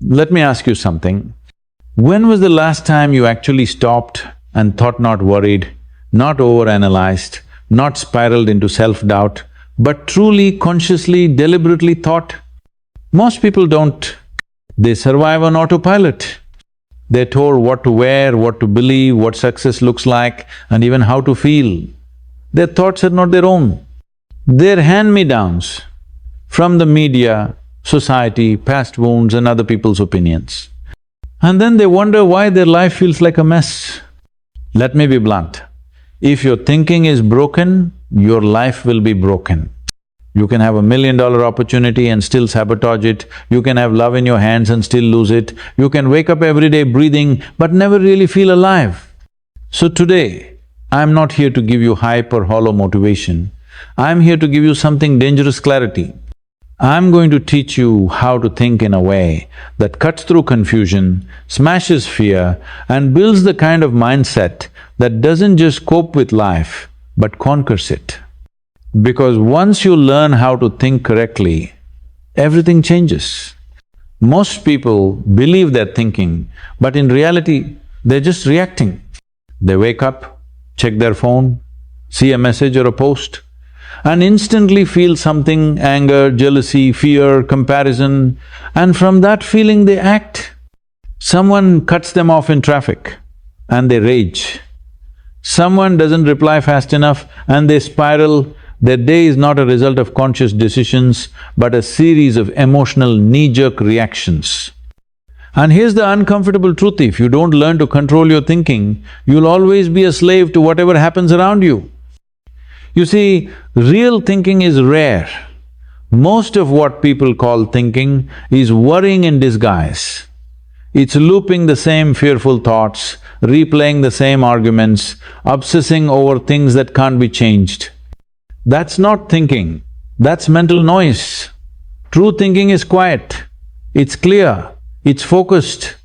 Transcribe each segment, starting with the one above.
Let me ask you something. When was the last time you actually stopped and thought, not worried, not overanalyzed, not spiraled into self-doubt, but truly, consciously, deliberately thought? Most people don't. They survive on autopilot. They're told what to wear, what to believe, what success looks like, and even how to feel. Their thoughts are not their own. They're hand-me-downs from the media, society, past wounds and other people's opinions. And then they wonder why their life feels like a mess. Let me be blunt. If your thinking is broken, your life will be broken. You can have $1 million opportunity and still sabotage it. You can have love in your hands and still lose it. You can wake up every day breathing but never really feel alive. So today, I'm not here to give you hype or hollow motivation. I'm here to give you something dangerous clarity. I'm going to teach you how to think in a way that cuts through confusion, smashes fear, and builds the kind of mindset that doesn't just cope with life, but conquers it. Because once you learn how to think correctly, everything changes. Most people believe they're thinking, but in reality, they're just reacting. They wake up, check their phone, see a message or a post, and instantly feel something, anger, jealousy, fear, comparison, and from that feeling they act. Someone cuts them off in traffic and they rage. Someone doesn't reply fast enough and they spiral. Their day is not a result of conscious decisions, but a series of emotional knee-jerk reactions. And here's the uncomfortable truth: if you don't learn to control your thinking, you'll always be a slave to whatever happens around you. You see, real thinking is rare. Most of what people call thinking is worrying in disguise. It's looping the same fearful thoughts, replaying the same arguments, obsessing over things that can't be changed. That's not thinking, that's mental noise. True thinking is quiet, it's clear, it's focused.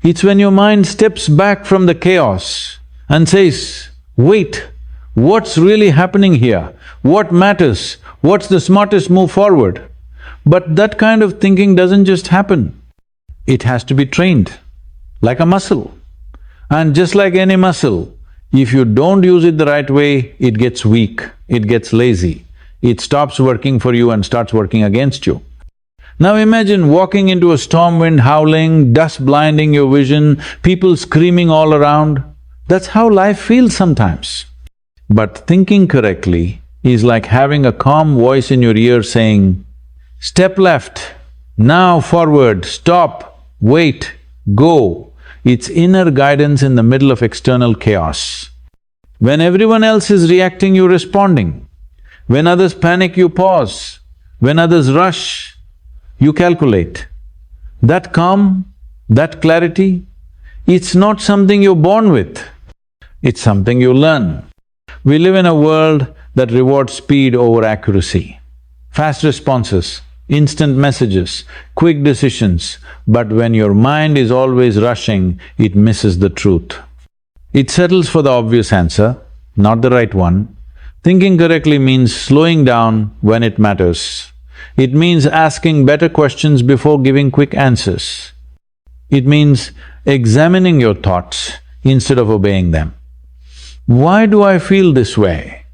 It's when your mind steps back from the chaos and says, wait, what's really happening here? What matters? What's the smartest move forward? But that kind of thinking doesn't just happen. It has to be trained, like a muscle. And just like any muscle, if you don't use it the right way, it gets weak, it gets lazy, it stops working for you and starts working against you. Now imagine walking into a storm wind howling, dust blinding your vision, people screaming all around. That's how life feels sometimes. But thinking correctly is like having a calm voice in your ear saying, step left, now forward, stop, wait, go. It's inner guidance in the middle of external chaos. When everyone else is reacting, you're responding. When others panic, you pause. When others rush, you calculate. That calm, that clarity, it's not something you're born with, it's something you learn. We live in a world that rewards speed over accuracy, fast responses, instant messages, quick decisions, but when your mind is always rushing, it misses the truth. It settles for the obvious answer, not the right one. Thinking correctly means slowing down when it matters. It means asking better questions before giving quick answers. It means examining your thoughts instead of obeying them. Why do I feel this way?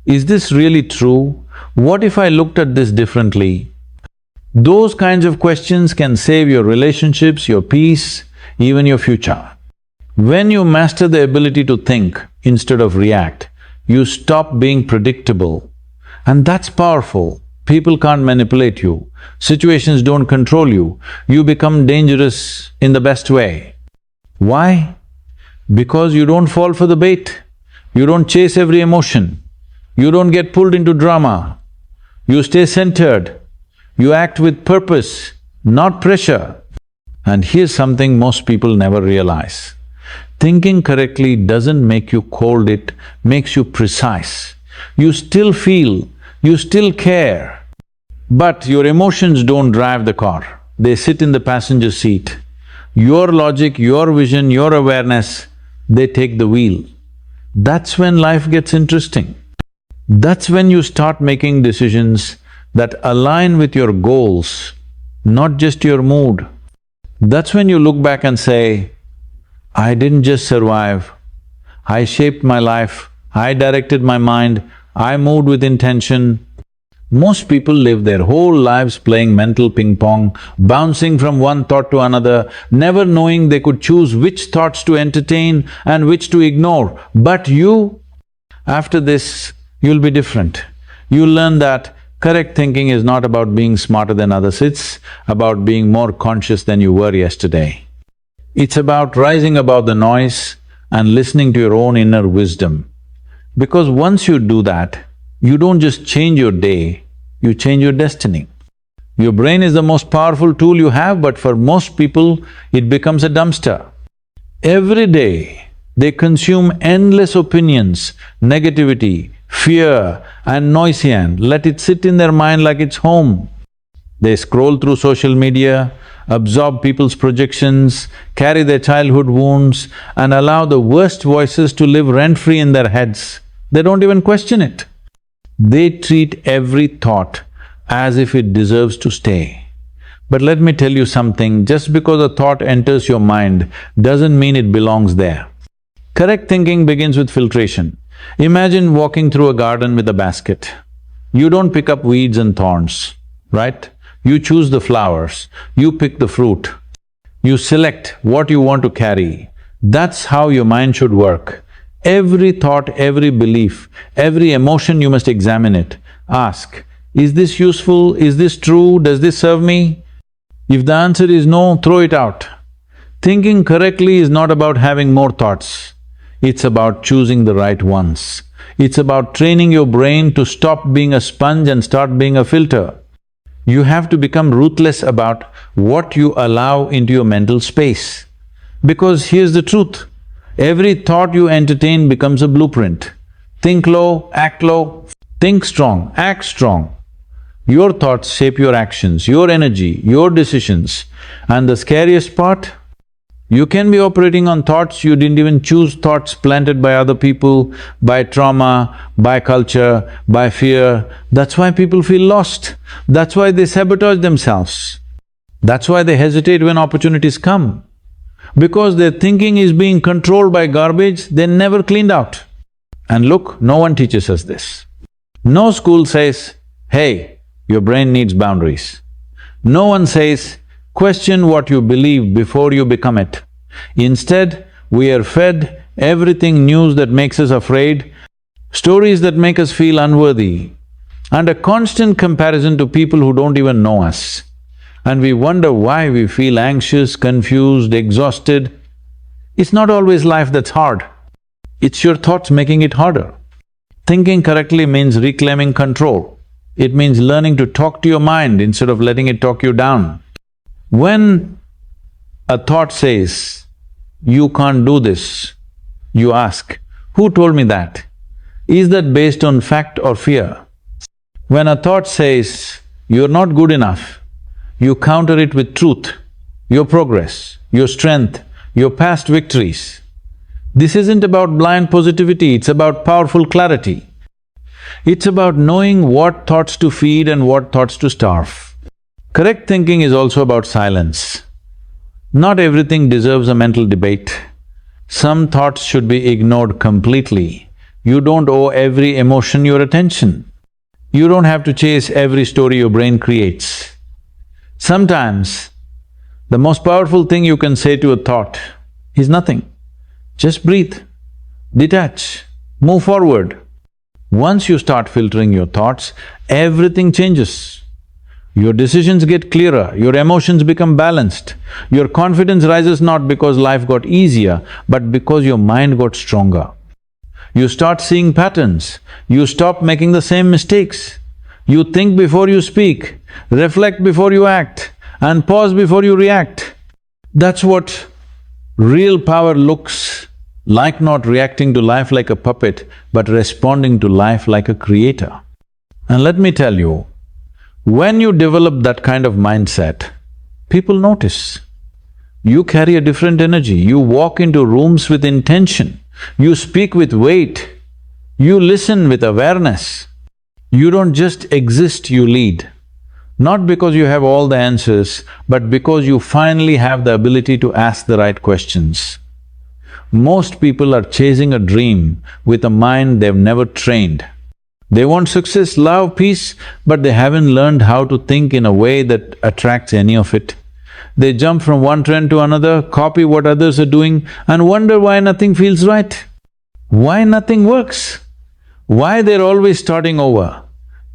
Is this really true? What if I looked at this differently? Those kinds of questions can save your relationships, your peace, even your future. When you master the ability to think instead of react, you stop being predictable. And that's powerful. People can't manipulate you, situations don't control you, you become dangerous in the best way. Why? Because you don't fall for the bait, you don't chase every emotion, you don't get pulled into drama, you stay centered, you act with purpose, not pressure. And here's something most people never realize. Thinking correctly doesn't make you cold, it makes you precise. You still feel, you still care, but your emotions don't drive the car, they sit in the passenger seat. Your logic, your vision, your awareness, they take the wheel. That's when life gets interesting. That's when you start making decisions that align with your goals, not just your mood. That's when you look back and say, I didn't just survive, I shaped my life, I directed my mind, I moved with intention. Most people live their whole lives playing mental ping pong, bouncing from one thought to another, never knowing they could choose which thoughts to entertain and which to ignore. But you, after this, you'll be different. You'll learn that correct thinking is not about being smarter than others, it's about being more conscious than you were yesterday. It's about rising above the noise and listening to your own inner wisdom. Because once you do that, you don't just change your day, you change your destiny. Your brain is the most powerful tool you have, but for most people, it becomes a dumpster. Every day, they consume endless opinions, negativity, fear and noise and let it sit in their mind like it's home. They scroll through social media, absorb people's projections, carry their childhood wounds and allow the worst voices to live rent-free in their heads. They don't even question it. They treat every thought as if it deserves to stay. But let me tell you something, just because a thought enters your mind doesn't mean it belongs there. Correct thinking begins with filtration. Imagine walking through a garden with a basket. You don't pick up weeds and thorns, right? You choose the flowers, you pick the fruit, you select what you want to carry. That's how your mind should work. Every thought, every belief, every emotion, you must examine it. Ask, is this useful? Is this true? Does this serve me? If the answer is no, throw it out. Thinking correctly is not about having more thoughts. It's about choosing the right ones. It's about training your brain to stop being a sponge and start being a filter. You have to become ruthless about what you allow into your mental space. Because here's the truth, every thought you entertain becomes a blueprint. Think low, act low, think strong, act strong. Your thoughts shape your actions, your energy, your decisions. And the scariest part, you can be operating on thoughts you didn't even choose, thoughts planted by other people, by trauma, by culture, by fear. That's why people feel lost. That's why they sabotage themselves. That's why they hesitate when opportunities come. Because their thinking is being controlled by garbage they never cleaned out. And look, no one teaches us this. No school says, hey, your brain needs boundaries. No one says, question what you believe before you become it. Instead, we are fed everything news that makes us afraid, stories that make us feel unworthy, and a constant comparison to people who don't even know us. And we wonder why we feel anxious, confused, exhausted. It's not always life that's hard, it's your thoughts making it harder. Thinking correctly means reclaiming control. It means learning to talk to your mind instead of letting it talk you down. When a thought says, you can't do this, you ask, who told me that? Is that based on fact or fear? When a thought says, you're not good enough, you counter it with truth, your progress, your strength, your past victories. This isn't about blind positivity, it's about powerful clarity. It's about knowing what thoughts to feed and what thoughts to starve. Correct thinking is also about silence. Not everything deserves a mental debate. Some thoughts should be ignored completely. You don't owe every emotion your attention. You don't have to chase every story your brain creates. Sometimes, the most powerful thing you can say to a thought is nothing. Just breathe, detach, move forward. Once you start filtering your thoughts, everything changes. Your decisions get clearer, your emotions become balanced, your confidence rises not because life got easier, but because your mind got stronger. You start seeing patterns, you stop making the same mistakes. You think before you speak, reflect before you act, and pause before you react. That's what real power looks like, not reacting to life like a puppet, but responding to life like a creator. And let me tell you, when you develop that kind of mindset, people notice. You carry a different energy, you walk into rooms with intention, you speak with weight, you listen with awareness. You don't just exist, you lead. Not because you have all the answers, but because you finally have the ability to ask the right questions. Most people are chasing a dream with a mind they've never trained. They want success, love, peace, but they haven't learned how to think in a way that attracts any of it. They jump from one trend to another, copy what others are doing, and wonder why nothing feels right. Why nothing works? Why they're always starting over?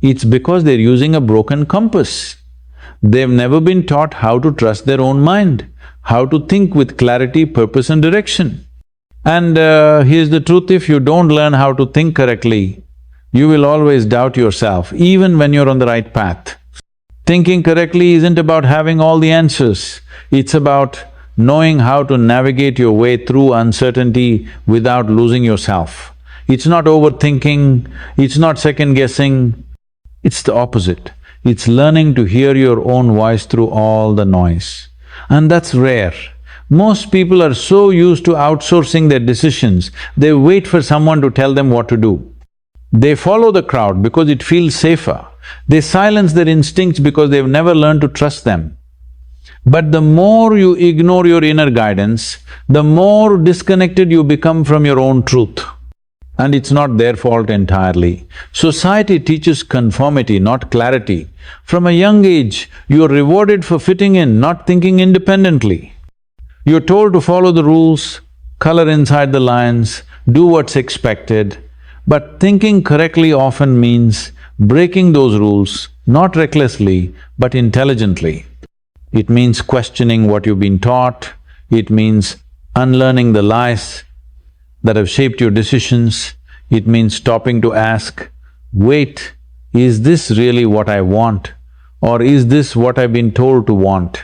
It's because they're using a broken compass. They've never been taught how to trust their own mind, how to think with clarity, purpose and direction. And here's the truth, if you don't learn how to think correctly, you will always doubt yourself, even when you're on the right path. Thinking correctly isn't about having all the answers, it's about knowing how to navigate your way through uncertainty without losing yourself. It's not overthinking, it's not second-guessing, it's the opposite. It's learning to hear your own voice through all the noise. And that's rare. Most people are so used to outsourcing their decisions, they wait for someone to tell them what to do. They follow the crowd because it feels safer. They silence their instincts because they've never learned to trust them. But the more you ignore your inner guidance, the more disconnected you become from your own truth. And it's not their fault entirely. Society teaches conformity, not clarity. From a young age, you're rewarded for fitting in, not thinking independently. You're told to follow the rules, color inside the lines, do what's expected. But thinking correctly often means breaking those rules, not recklessly, but intelligently. It means questioning what you've been taught, it means unlearning the lies that have shaped your decisions, it means stopping to ask, wait, is this really what I want? Or is this what I've been told to want?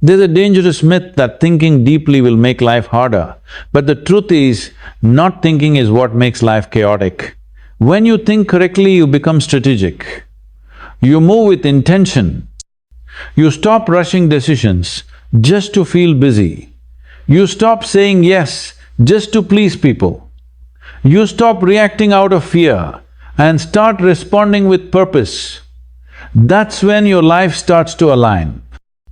There's a dangerous myth that thinking deeply will make life harder, but the truth is, not thinking is what makes life chaotic. When you think correctly, you become strategic. You move with intention. You stop rushing decisions just to feel busy. You stop saying yes just to please people. You stop reacting out of fear and start responding with purpose. That's when your life starts to align.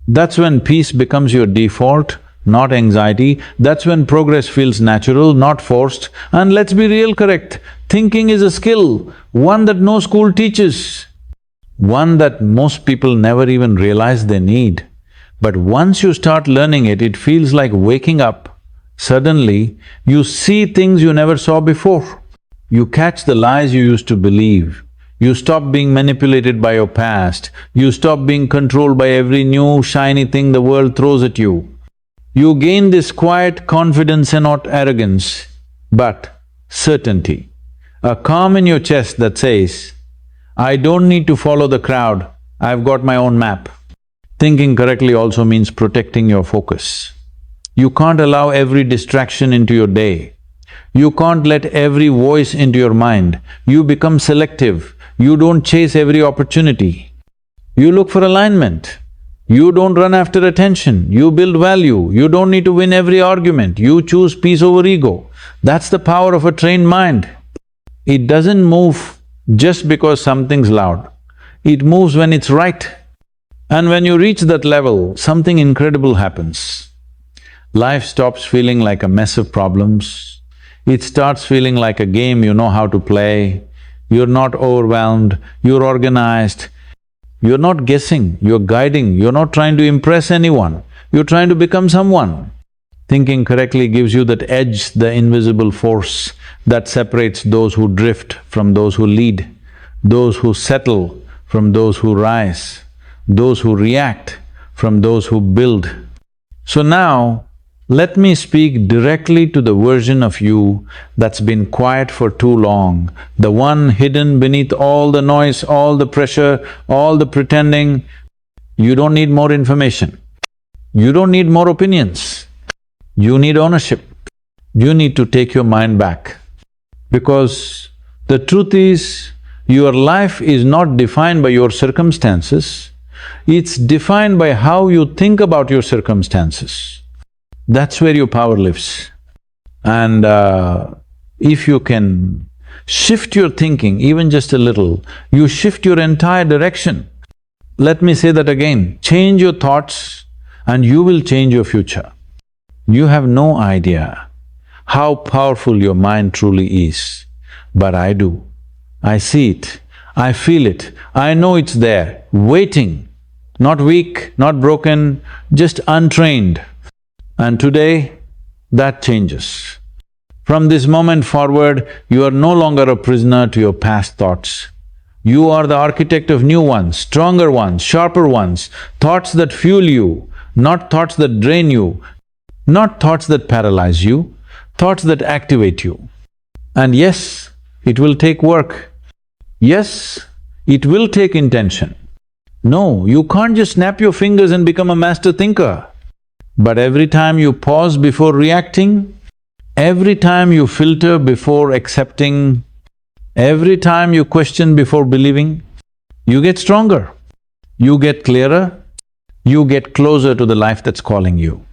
That's when peace becomes your default, not anxiety. That's when progress feels natural, not forced. And let's be real correct, thinking is a skill, one that no school teaches, one that most people never even realize they need. But once you start learning it, it feels like waking up. Suddenly, you see things you never saw before. You catch the lies you used to believe. You stop being manipulated by your past. You stop being controlled by every new shiny thing the world throws at you. You gain this quiet confidence and not arrogance, but certainty. A calm in your chest that says, I don't need to follow the crowd, I've got my own map. Thinking correctly also means protecting your focus. You can't allow every distraction into your day. You can't let every voice into your mind. You become selective. You don't chase every opportunity. You look for alignment. You don't run after attention. You build value. You don't need to win every argument. You choose peace over ego. That's the power of a trained mind. It doesn't move just because something's loud. It moves when it's right. And when you reach that level, something incredible happens. Life stops feeling like a mess of problems. It starts feeling like a game you know how to play. You're not overwhelmed, you're organized. You're not guessing, you're guiding, you're not trying to impress anyone, you're trying to become someone. Thinking correctly gives you that edge, the invisible force that separates those who drift from those who lead, those who settle from those who rise, those who react from those who build. So now, let me speak directly to the version of you that's been quiet for too long, the one hidden beneath all the noise, all the pressure, all the pretending. You don't need more information. You don't need more opinions. You need ownership. You need to take your mind back. Because the truth is, your life is not defined by your circumstances, it's defined by how you think about your circumstances. That's where your power lives. And if you can shift your thinking even just a little, you shift your entire direction. Let me say that again, change your thoughts and you will change your future. You have no idea how powerful your mind truly is, but I do. I see it, I feel it, I know it's there, waiting, not weak, not broken, just untrained. And today, that changes. From this moment forward, you are no longer a prisoner to your past thoughts. You are the architect of new ones, stronger ones, sharper ones, thoughts that fuel you, not thoughts that drain you, not thoughts that paralyze you, thoughts that activate you. And yes, it will take work. Yes, it will take intention. No, you can't just snap your fingers and become a master thinker. But every time you pause before reacting, every time you filter before accepting, every time you question before believing, you get stronger, you get clearer, you get closer to the life that's calling you.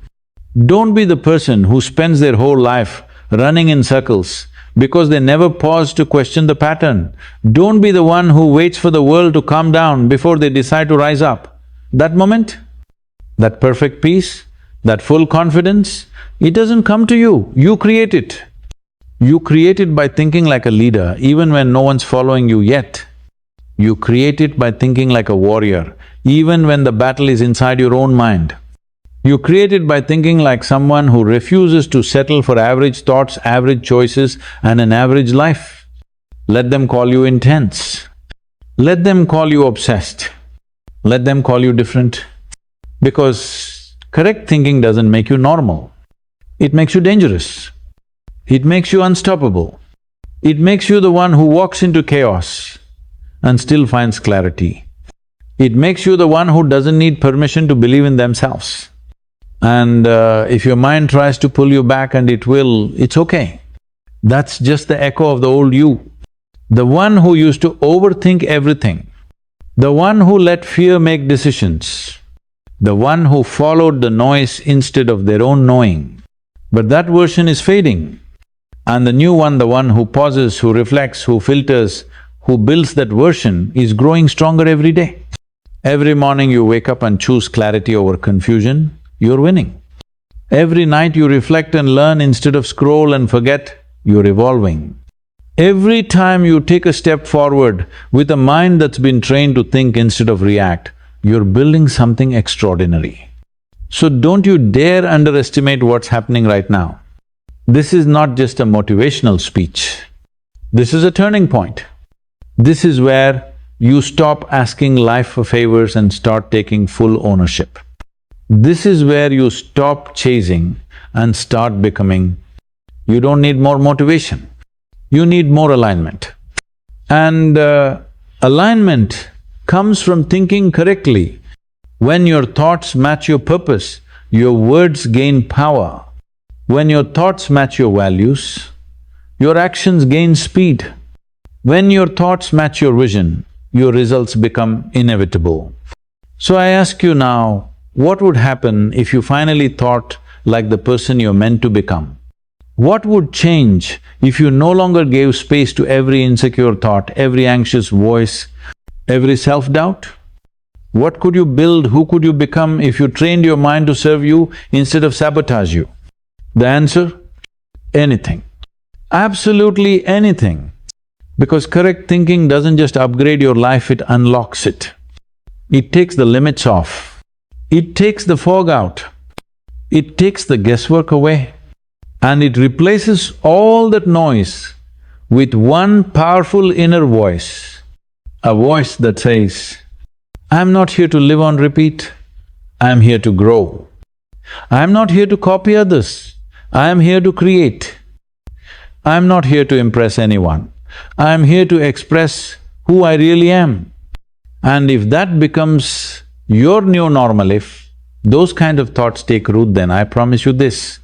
Don't be the person who spends their whole life running in circles because they never pause to question the pattern. Don't be the one who waits for the world to calm down before they decide to rise up. That moment, that perfect peace, that full confidence, it doesn't come to you, you create it. You create it by thinking like a leader even when no one's following you yet. You create it by thinking like a warrior even when the battle is inside your own mind. You create it by thinking like someone who refuses to settle for average thoughts, average choices and an average life. Let them call you intense. Let them call you obsessed. Let them call you different. Because correct thinking doesn't make you normal. It makes you dangerous. It makes you unstoppable. It makes you the one who walks into chaos and still finds clarity. It makes you the one who doesn't need permission to believe in themselves. And if your mind tries to pull you back, and it will, it's okay. That's just the echo of the old you. The one who used to overthink everything, the one who let fear make decisions, the one who followed the noise instead of their own knowing. But that version is fading. And the new one, the one who pauses, who reflects, who filters, who builds that version, is growing stronger every day. Every morning you wake up and choose clarity over confusion, you're winning. Every night you reflect and learn instead of scroll and forget, you're evolving. Every time you take a step forward with a mind that's been trained to think instead of react, you're building something extraordinary. So don't you dare underestimate what's happening right now. This is not just a motivational speech. This is a turning point. This is where you stop asking life for favors and start taking full ownership. This is where you stop chasing and start becoming. You don't need more motivation, you need more alignment. And alignment comes from thinking correctly. When your thoughts match your purpose, your words gain power. When your thoughts match your values, your actions gain speed. When your thoughts match your vision, your results become inevitable. So I ask you now, what would happen if you finally thought like the person you're meant to become? What would change if you no longer gave space to every insecure thought, every anxious voice, every self-doubt? What could you build, who could you become if you trained your mind to serve you instead of sabotage you? The answer? Anything. Absolutely anything. Because correct thinking doesn't just upgrade your life, it unlocks it. It takes the limits off. It takes the fog out. It takes the guesswork away. And it replaces all that noise with one powerful inner voice. A voice that says, I'm not here to live on repeat, I'm here to grow. I'm not here to copy others, I am here to create. I'm not here to impress anyone, I am here to express who I really am. And if that becomes your new normal, if those kind of thoughts take root, then I promise you this,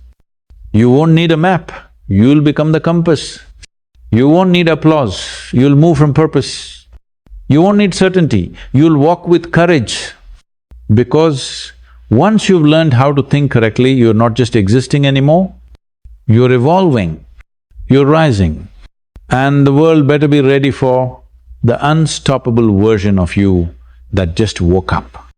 you won't need a map, you'll become the compass. You won't need applause, you'll move from purpose. You won't need certainty, you'll walk with courage. Because once you've learned how to think correctly, you're not just existing anymore, you're evolving, you're rising. And the world better be ready for the unstoppable version of you that just woke up.